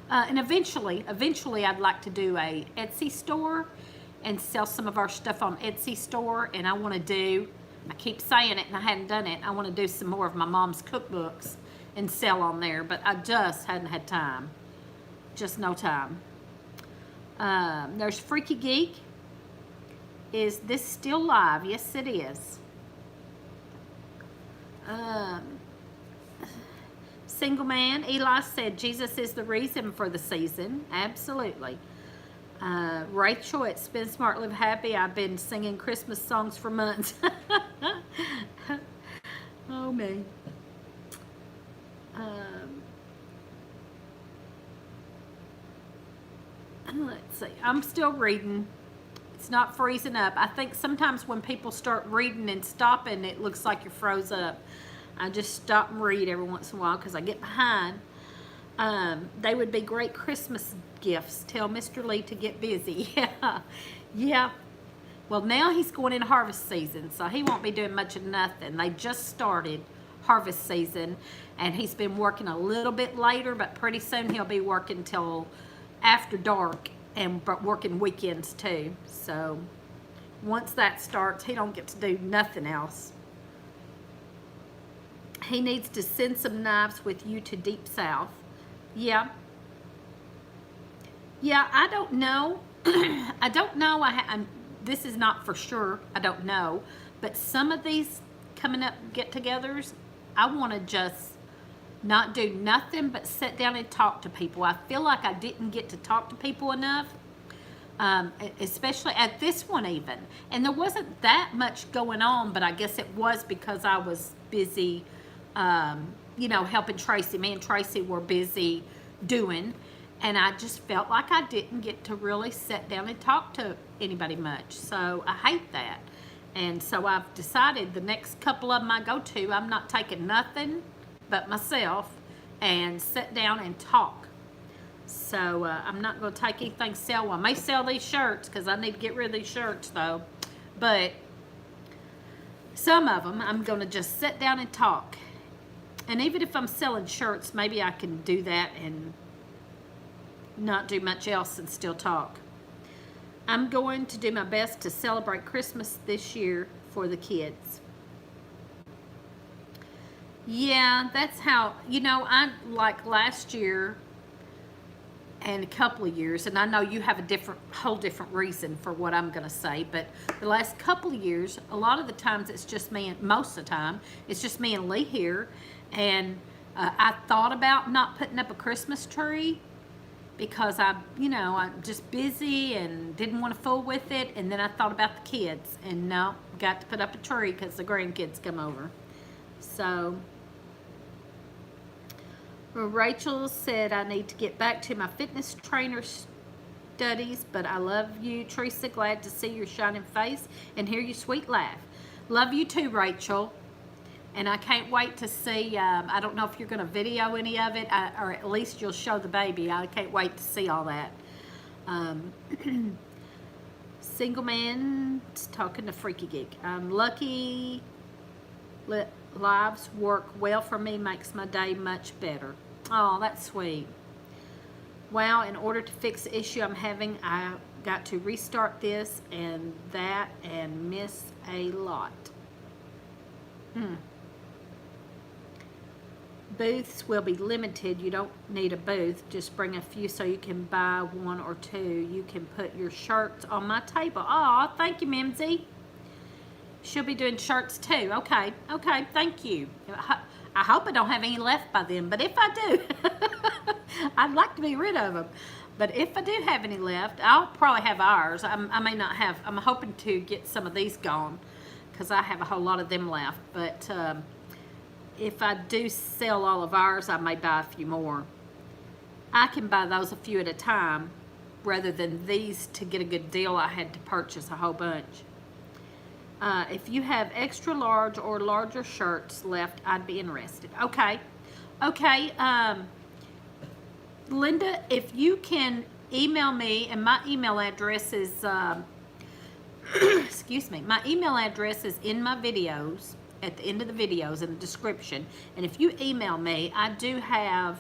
And eventually I'd like to do a Etsy store and sell some of our stuff on Etsy store. And I want to do, I keep saying it and I hadn't done it, I want to do some more of my mom's cookbooks and sell on there, but I just hadn't had time. Just no time. There's Freaky Geek. Is this still live? Yes, it is. Single man. Eli said Jesus is the reason for the season. Absolutely. Rachel at Spin Smart Live Happy. I've been singing Christmas songs for months. Oh, man. Let's see. I'm still reading. It's not freezing up. I think sometimes when people start reading and stopping, it looks like you're froze up. I just stop and read every once in a while because I get behind. They would be great Christmas gifts. Tell Mr. Lee to get busy. Yeah. Yeah. Well, now he's going in harvest season, so he won't be doing much of nothing. They just started harvest season, and he's been working a little bit later, but pretty soon he'll be working till after dark and working weekends too. So once that starts, he don't get to do nothing else. He needs to send some knives with you to Deep South. Yeah. Yeah, I don't know. I don't know. This is not for sure. I don't know. But some of these coming up get-togethers, I want to just not do nothing but sit down and talk to people. I feel like I didn't get to talk to people enough, especially at this one even. And there wasn't that much going on, but I guess it was because I was busy, you know, helping Tracy. Me and Tracy were busy doing, and I just felt like I didn't get to really sit down and talk to anybody much. So I hate that. And so I've decided the next couple of them I go to, I'm not taking nothing but myself and sit down and talk. So I'm not going to take anything sell one. I may sell these shirts because I need to get rid of these shirts though. But some of them I'm going to just sit down and talk. And even if I'm selling shirts, maybe I can do that and not do much else and still talk. I'm going to do my best to celebrate Christmas this year for the kids. Yeah, that's how, you know, I like last year and a couple of years, and I know you have a whole different reason for what I'm going to say, but the last couple of years, a lot of the times it's just me, and most of the time, it's just me and Lee here, and I thought about not putting up a Christmas tree because I'm just busy and didn't want to fool with it, and then I thought about the kids, and no, got to put up a tree because the grandkids come over. So Rachel said I need to get back to my fitness trainer studies, but I love you, Teresa. Glad to see your shining face and hear your sweet laugh. Love you too, Rachel. And I can't wait to see, I don't know if you're going to video any of it, or at least you'll show the baby. I can't wait to see all that. Single man talking to Freaky Geek. I'm lucky. Lives work well for me, makes my day much better. Oh, that's sweet. Wow, in order to fix the issue I'm having, I got to restart this and that and miss a lot. Booths will be limited. You don't need a booth. Just bring a few so you can buy one or two. You can put your shirts on my table. Oh, thank you, Mimsy. She'll be doing shirts too. Okay, thank you. I hope I don't have any left by then, but if I do, I'd like to be rid of them. But if I do have any left, I'll probably have ours. I may not have. I'm hoping to get some of these gone because I have a whole lot of them left. But if I do sell all of ours, I may buy a few more. I can buy those a few at a time rather than these. To get a good deal, I had to purchase a whole bunch. If you have extra large or larger shirts left, I'd be interested. Okay. Linda, if you can email me, and my email address is, excuse me, my email address is in my videos, at the end of the videos in the description. And if you email me, I do have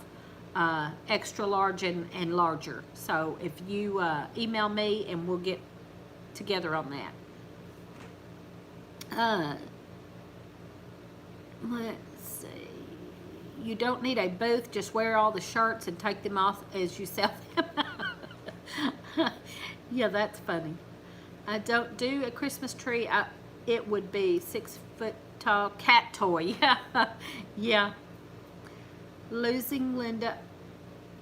extra large and larger. So if you email me, and we'll get together on that. Let's see. You don't need a booth. Just wear all the shirts and take them off as you sell them. Yeah, that's funny. I don't do a Christmas tree. It would be 6 foot tall cat toy. Yeah, yeah. Losing Linda,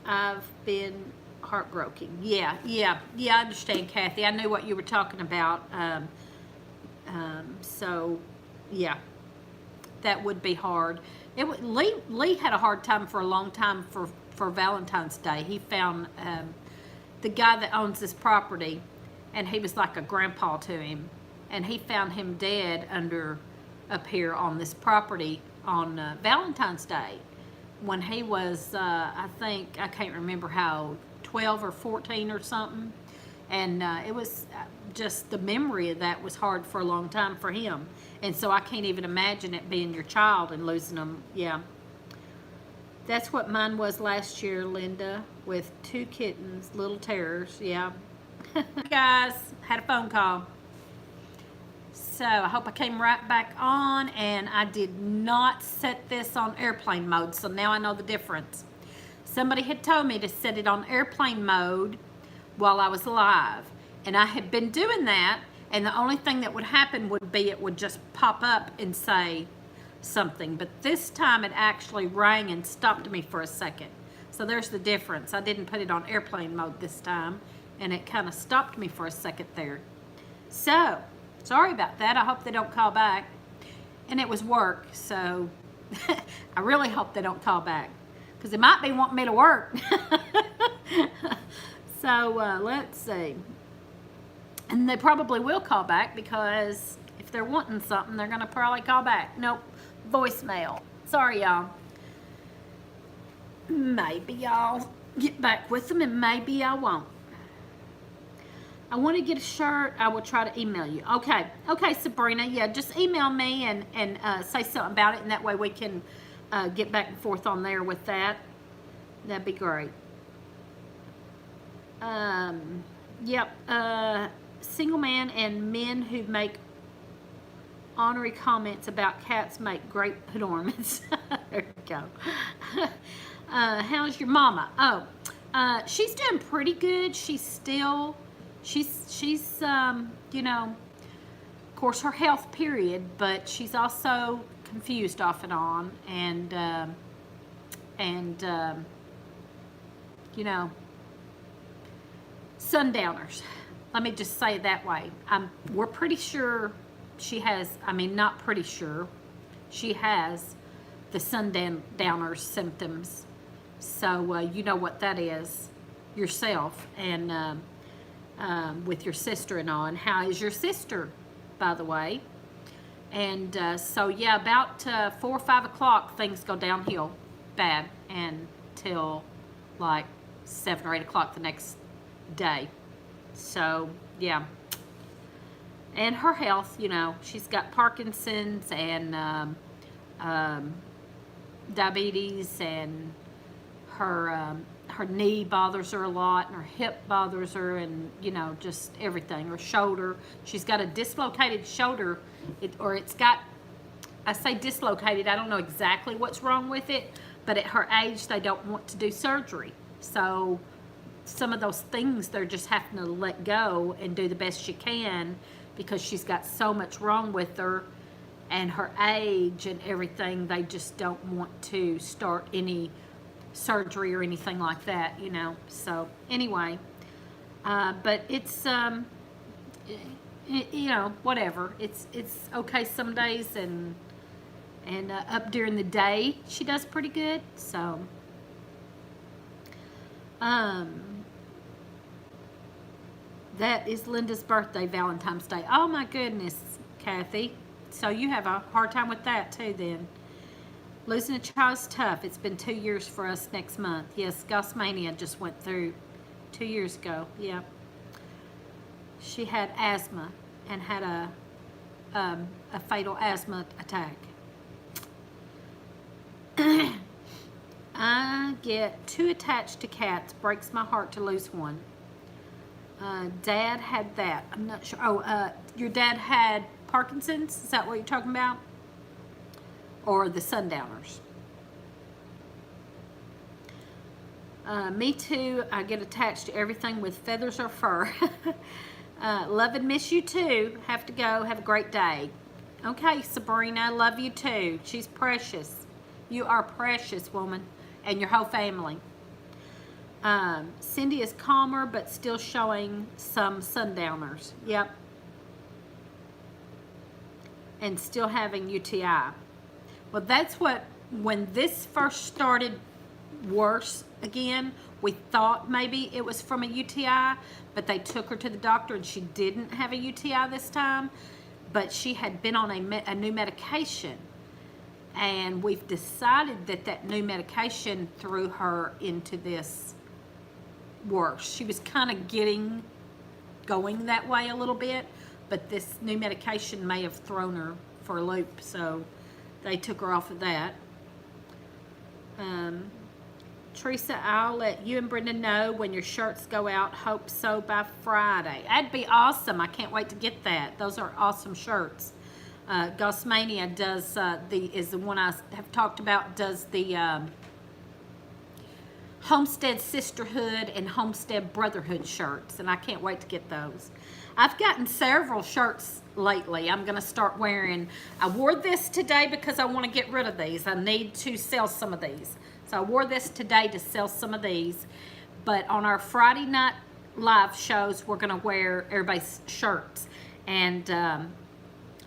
I've been heartbroken. Yeah, yeah, yeah. I understand, Kathy. I knew what you were talking about. So, yeah, that would be hard. Lee had a hard time for a long time for Valentine's Day. He found the guy that owns this property, and he was like a grandpa to him, and he found him dead under up here on this property on Valentine's Day when he was I think, I can't remember how old, 12 or 14 or something. And it was just, the memory of that was hard for a long time for him. And so I can't even imagine it being your child and losing them. Yeah. That's what mine was last year, Linda, with 2 kittens, little terrors. Yeah. Guys, had a phone call. So I hope I came right back on, and I did not set this on airplane mode, so now I know the difference. Somebody had told me to set it on airplane mode while I was live, and I had been doing that, and the only thing that would happen would be it would just pop up and say something, but this time it actually rang and stopped me for a second. So there's the difference. I didn't put it on airplane mode this time, and it kind of stopped me for a second there. So sorry about that. I hope they don't call back. And it was work, so I really hope they don't call back, because they might be wanting me to work. So let's see. And they probably will call back, because if they're wanting something, they're going to probably call back. Nope, voicemail. Sorry, y'all. Maybe I'll get back with them, and maybe I won't. I want to get a shirt. I will try to email you. Okay, Sabrina. Yeah, just email me and say something about it, and that way we can get back and forth on there with that. That'd be great. Yep. Single man and men who make honorary comments about cats make great pet ornaments. There you go. How's your mama? Oh, she's doing pretty good. She's you know, of course, her health period, but she's also confused off and on, and you know, sundowners. Let me just say it that way. We're pretty sure she has, I mean, not pretty sure, she has the sundowners symptoms. So you know what that is yourself, and with your sister and all. And how is your sister, by the way? And so yeah, about 4 or 5 o'clock things go downhill bad until like 7 or 8 o'clock the next day. So yeah, and her health, you know, she's got Parkinson's and diabetes, and her knee bothers her a lot, and her hip bothers her, and you know, just everything. Her shoulder, she's got a dislocated shoulder, it's got, I say dislocated, I don't know exactly what's wrong with it, but at her age they don't want to do surgery. So some of those things they're just having to let go and do the best she can, because she's got so much wrong with her and her age and everything. They just don't want to start any surgery or anything like that, you know. So anyway, but it's you know, whatever, it's okay some days, and up during the day she does pretty good. So that is Linda's birthday, Valentine's Day. Oh my goodness, Kathy, so you have a hard time with that too then. Losing a child is tough. It's been 2 years for us next month. Yes, Gosmania just went through 2 years ago. Yeah. She had asthma and had a fatal asthma attack. I get too attached to cats. Breaks my heart to lose one. Dad had that. I'm not sure. Oh, your dad had Parkinson's? Is that what you're talking about? Or the sundowners? Me too. I get attached to everything with feathers or fur. Love and miss you too. Have to go. Have a great day. Okay, Sabrina, love you too. She's precious. You are precious, woman, and your whole family. Cindy is calmer, but still showing some sundowners. Yep. And still having UTI. Well, that's what, when this first started worse again, we thought maybe it was from a UTI, but they took her to the doctor and she didn't have a UTI this time, but she had been on a new medication, and we've decided that that new medication threw her into this worse. She was kind of going that way a little bit, but this new medication may have thrown her for a loop, so they took her off of that. Teresa, I'll let you and Brenda know when your shirts go out. Hope so by Friday. That'd be awesome. I can't wait to get that. Those are awesome shirts. Gossmania does is the one I have talked about. Does the Homestead Sisterhood and Homestead Brotherhood shirts, and I can't wait to get those. I've gotten several shirts lately. I'm going to start wearing. I wore this today because I want to get rid of these. I need to sell some of these. So I wore this today to sell some of these. But on our Friday night live shows, we're going to wear everybody's shirts. And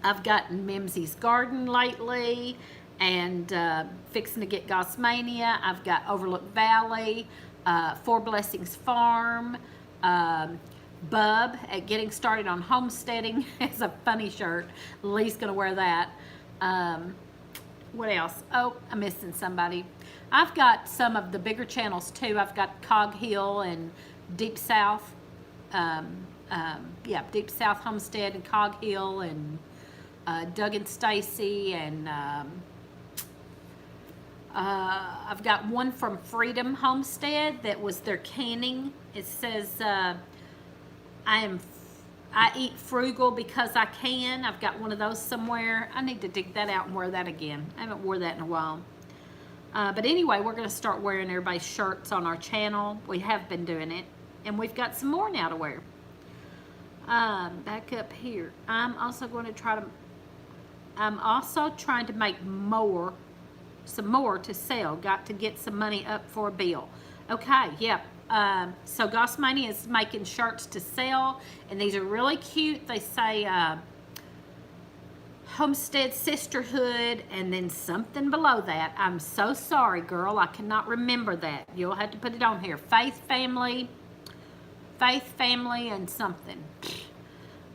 I've gotten Mimsy's Garden lately, and fixing to get Gossmania. I've got Overlook Valley, Four Blessings Farm, Bub at Getting Started on Homesteading. It's a funny shirt. Lee's going to wear that. What else? Oh, I'm missing somebody. I've got some of the bigger channels too. I've got Cog Hill and Deep South. Yeah, Deep South Homestead and Cog Hill, and Doug and Stacy, and I've got one from Freedom Homestead that was their canning. It says, I eat frugal because I can. I've got one of those somewhere. I need to dig that out and wear that again. I haven't wore that in a while. But anyway, we're going to start wearing everybody's shirts on our channel. We have been doing it, and we've got some more now to wear. Back up here. I'm also trying to make some more to sell. Got to get some money up for a bill. Okay, yep. So Gossmania is making shirts to sell, and these are really cute. They say Homestead Sisterhood, and then something below that. I'm so sorry, girl. I cannot remember that. You'll have to put it on here. Faith Family, and something.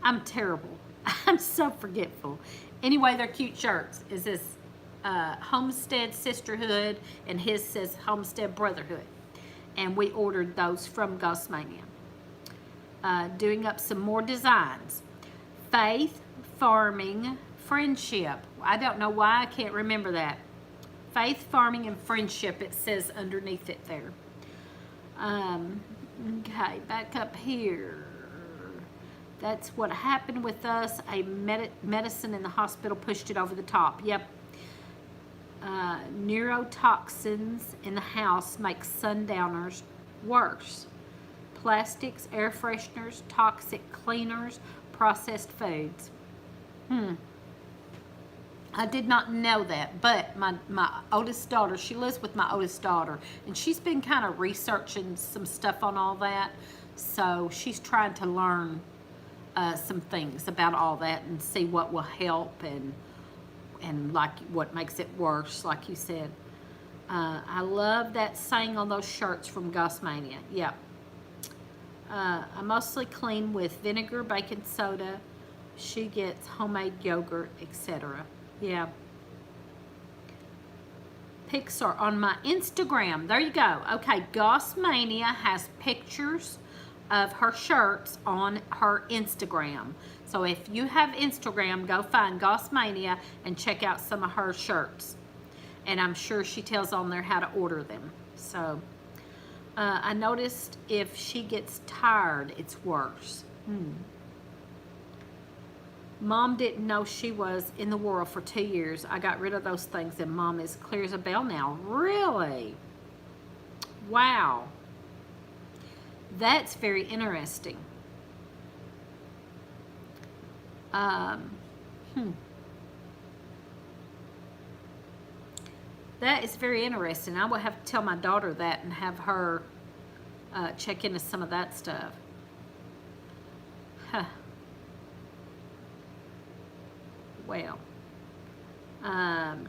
I'm terrible. I'm so forgetful. Anyway, they're cute shirts. Is this Homestead Sisterhood, and his says Homestead Brotherhood. And we ordered those from Gossmania. Doing up some more designs. Faith, Farming, Friendship. I don't know why I can't remember that. Faith, Farming, and Friendship, it says underneath it there. Okay, back up here. That's what happened with us. A medicine in the hospital pushed it over the top. Yep. Neurotoxins in the house make sundowners worse. Plastics, air fresheners, toxic cleaners, processed foods. I did not know that, but my oldest daughter, she lives with my oldest daughter, and she's been kind of researching some stuff on all that. So she's trying to learn some things about all that and see what will help and like what makes it worse, like you said. I love that saying on those shirts from Gossmania. Yep. I mostly clean with vinegar, baking soda. She gets homemade yogurt, etc. Yeah. Pics are on my Instagram. There you go. Okay, Gossmania has pictures of her shirts on her Instagram. So if you have Instagram, go find Gossmania and check out some of her shirts. And I'm sure she tells on there how to order them. So I noticed if she gets tired, it's worse. Mom didn't know she was in the world for 2 years. I got rid of those things, and Mom is clear as a bell now. Really? Wow. That's very interesting. Um, That is very interesting. I will have to tell my daughter that and have her check into some of that stuff. Huh. Well,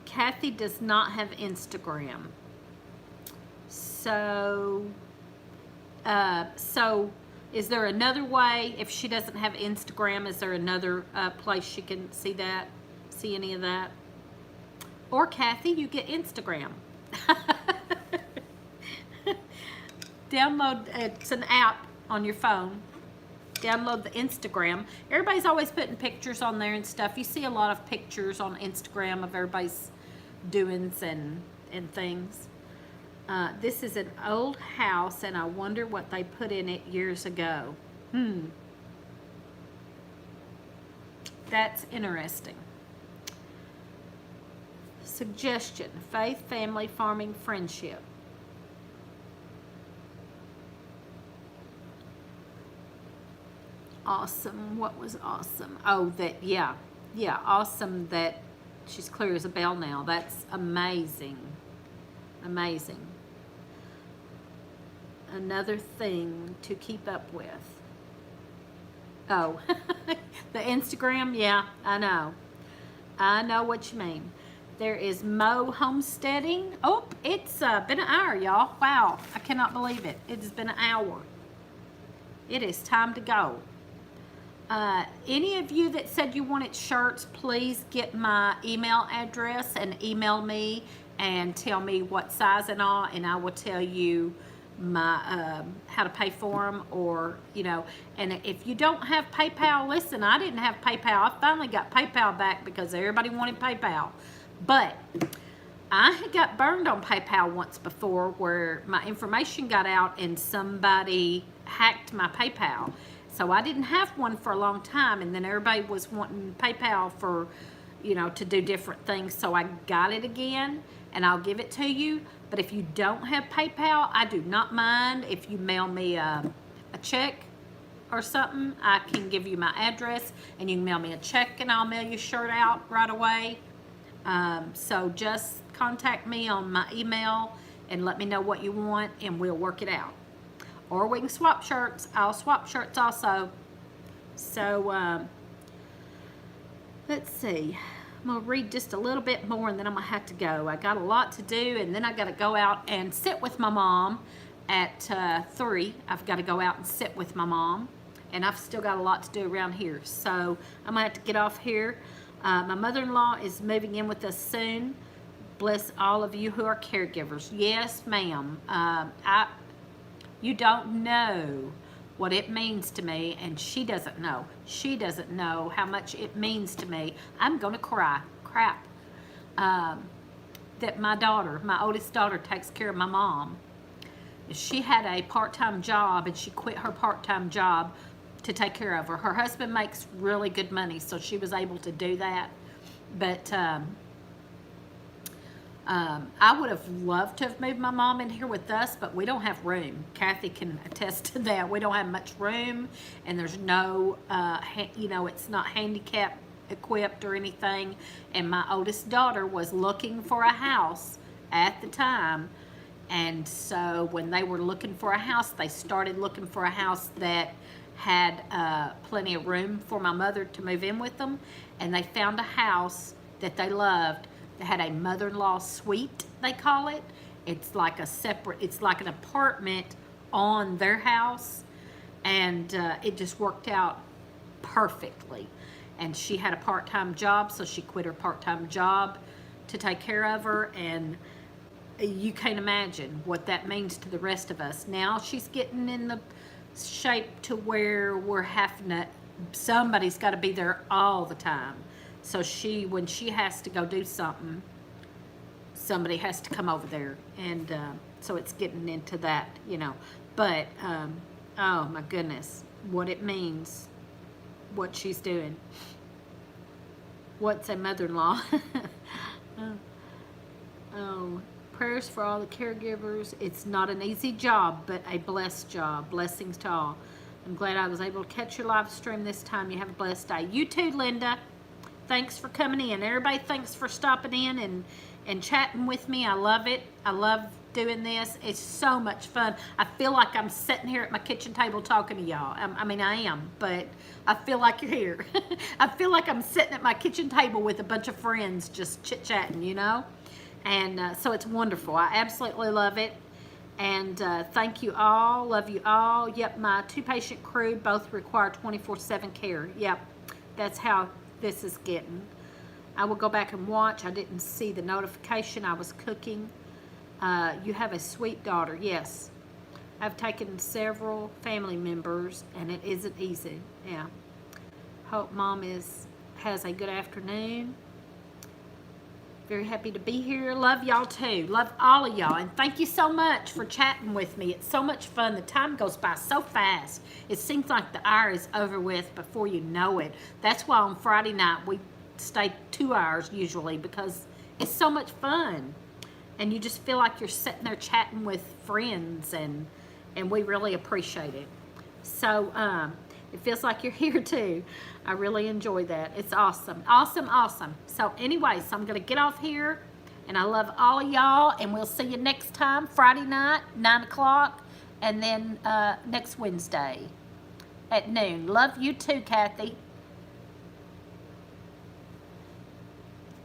Kathy does not have Instagram. So, is there another way? If she doesn't have Instagram, is there another place she can see that? See any of that? Or Kathy, you get Instagram. Download, it's an app on your phone. Download the Instagram. Everybody's always putting pictures on there and stuff. You see a lot of pictures on Instagram of everybody's doings and things. This is an old house, and I wonder what they put in it years ago. That's interesting. Suggestion: faith, family, farming, friendship. Awesome. What was awesome? Oh, that, yeah, awesome that she's clear as a bell now. That's amazing. Amazing. Another thing to keep up with. Oh, the Instagram, yeah, I know. I know what you mean. There is Mo homesteading. Oh, it's been an hour, y'all. Wow, I cannot believe it. It has been an hour. It is time to go. Any of you that said you wanted shirts, please get my email address and email me and tell me what size and all, and I will tell you my how to pay for them, or and if you don't have PayPal, listen, I didn't have PayPal. I finally got PayPal back because everybody wanted PayPal, but I had got burned on PayPal once before where my information got out and somebody hacked my PayPal. So I didn't have one for a long time, and then everybody was wanting PayPal for, to do different things. So I got it again, and I'll give it to you. But if you don't have PayPal, I do not mind if you mail me a check or something. I can give you my address, and you can mail me a check, and I'll mail you a shirt out right away. So just contact me on my email and let me know what you want, and we'll work it out. Or we can swap shirts. I'll swap shirts also. So, let's see. I'm going to read just a little bit more, and then I'm going to have to go. I got a lot to do, and then I got to go out and sit with my mom at 3. I've got to go out and sit with my mom, and I've still got a lot to do around here. So I'm going to have to get off here. My mother-in-law is moving in with us soon. Bless all of you who are caregivers. Yes, ma'am. You don't know what it means to me, and she doesn't know. She doesn't know how much it means to me. I'm going to cry. Crap. That my oldest daughter, takes care of my mom. She had a part-time job, and she quit her part-time job to take care of her. Her husband makes really good money, so she was able to do that. But I would have loved to have moved my mom in here with us, but we don't have room. Kathy can attest to that. We don't have much room, and there's no, it's not handicap equipped or anything. And my oldest daughter was looking for a house at the time, and so when they were looking for a house, they started looking for a house that had plenty of room for my mother to move in with them, and they found a house that they loved. They had a mother-in-law suite, they call it. It's like it's like an apartment on their house, and it just worked out perfectly. And she had a part-time job, so she quit her part-time job to take care of her, and you can't imagine what that means to the rest of us. Now she's getting in the shape to where we're having to, somebody's got to be there all the time. So when she has to go do something, somebody has to come over there. And so it's getting into that, But, oh my goodness, what it means, what she's doing. What's a mother-in-law? Oh, Prayers for all the caregivers. It's not an easy job, but a blessed job. Blessings to all. I'm glad I was able to catch your live stream this time. You have a blessed day. You too, Linda. Thanks for coming in. Everybody, thanks for stopping in and chatting with me. I love it. I love doing this. It's so much fun. I feel like I'm sitting here at my kitchen table talking to y'all. I mean, I am, but I feel like you're here. I feel like I'm sitting at my kitchen table with a bunch of friends just chit-chatting, you know? And so it's wonderful. I absolutely love it. And thank you all. Love you all. Yep, my 2-patient crew both require 24/7 care. Yep, that's how this is getting. I will go back and watch. I didn't see the notification. I was cooking. You have a sweet daughter. Yes. I've taken several family members, and it isn't easy. Yeah. Hope Mom has a good afternoon. Very happy to be here. Love y'all too. Love all of y'all. And thank you so much for chatting with me. It's so much fun. The time goes by so fast. It seems like the hour is over with before you know it. That's why on Friday night we stay 2 hours usually, because it's so much fun. And you just feel like you're sitting there chatting with friends, and we really appreciate it. So it feels like you're here too. I really enjoy that. It's awesome. Awesome, awesome. So anyway, so I'm going to get off here, and I love all of y'all, and we'll see you next time, Friday night, 9 o'clock, and then next Wednesday at noon. Love you too, Kathy.